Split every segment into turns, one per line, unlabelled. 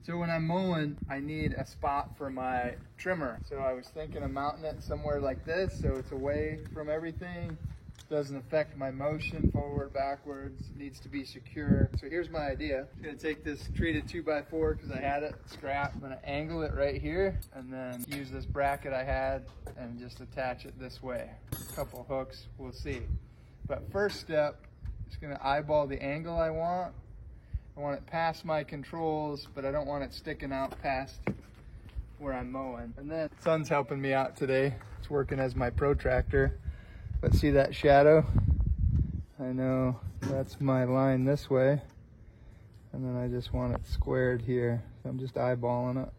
So when I'm mowing, I need a spot for my trimmer. So I was thinking of mounting it somewhere like this so it's away from everything. Doesn't affect my motion forward, backwards, needs to be secure. So here's my idea. I'm gonna take this treated 2x4 because I had it scrap. I'm gonna angle it right here and then use this bracket I had and just attach it this way. A couple hooks, we'll see. But first step, just gonna eyeball the angle I want. I want it past my controls, but I don't want it sticking out past where I'm mowing. And then the sun's helping me out today. It's working as my protractor. But see that shadow? I know that's my line this way. And then I just want it squared here. So I'm just eyeballing it.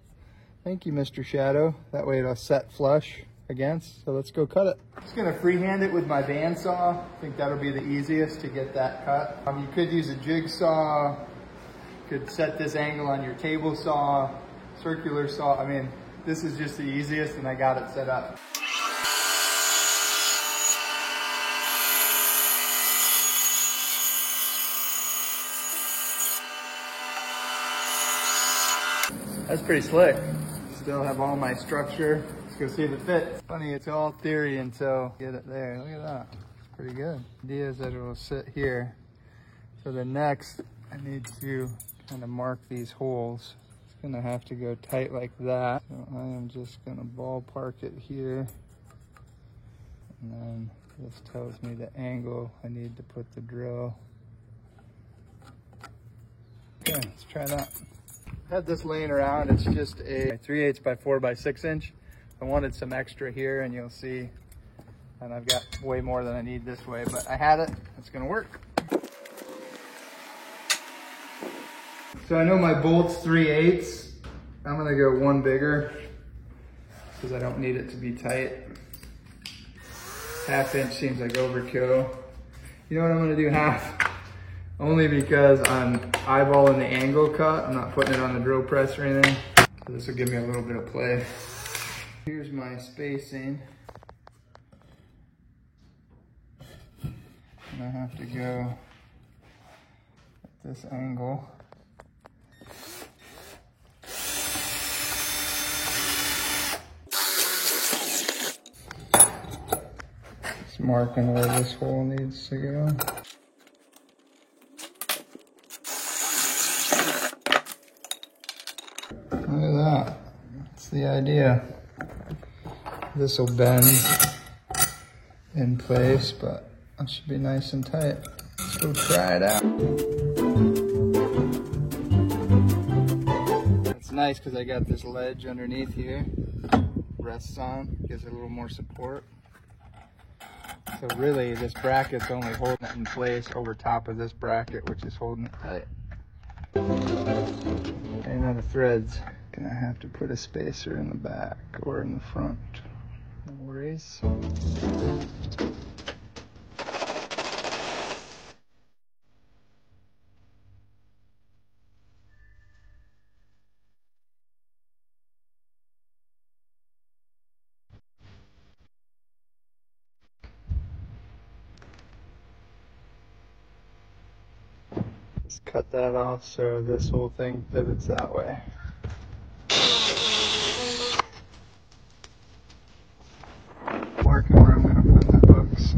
Thank you, Mr. Shadow. That way it'll set flush against. So let's go cut it. Just gonna freehand it with my bandsaw. I think that'll be the easiest to get that cut. You could use a jigsaw. You could set this angle on your table saw, circular saw. I mean, this is just the easiest and I got it set up. That's pretty slick. Still have all my structure. Let's go see if it fits. Funny, it's all theory until get it there. Look at that. It's pretty good. The idea is that it will sit here. So the next, I need to kind of mark these holes. It's gonna have to go tight like that. So I am just gonna ballpark it here. And then this tells me the angle I need to put the drill. Okay, let's try that. Had this laying around. It's just a 3/8 by 4 by 6 inch. I wanted some extra here and you'll see, and I've got way more than I need this way, but I had it. It's gonna work. So I know my bolt's 3/8. I'm gonna go one bigger because I don't need it to be tight. 1/2 inch seems like overkill. You know what I'm gonna do? Half. Only because I'm eyeballing the angle cut. I'm not putting it on the drill press or anything. So this will give me a little bit of play. Here's my spacing. And I have to go at this angle. Just marking where this hole needs to go. Look at that. That's the idea. This will bend in place, but it should be nice and tight. Let's go try it out. It's nice because I got this ledge underneath here. Rests on, gives it a little more support. So really, this bracket's only holding it in place over top of this bracket, which is holding it tight. And out of threads. Gonna have to put a spacer in the back or in the front. No worries. Just cut that off so this whole thing pivots that way. Marking where I'm going to put the hooks.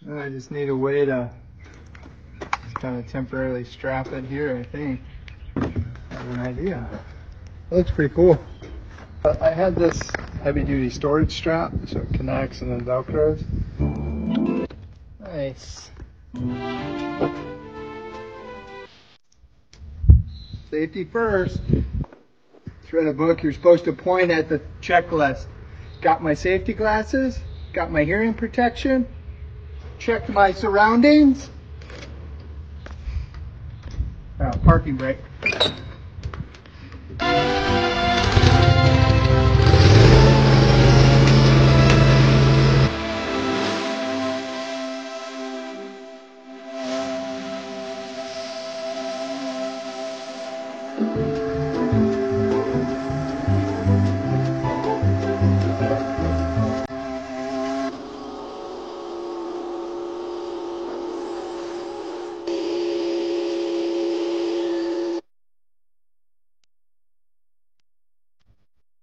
I just need a way to kind of temporarily strap it here, I think. I have an idea. That looks pretty cool. I had this heavy duty storage strap, so it connects and then Velcros. Nice. Safety first. It's read a book, you're supposed to point at the checklist. Got my safety glasses, got my hearing protection, checked my surroundings. Parking brake. Thanks.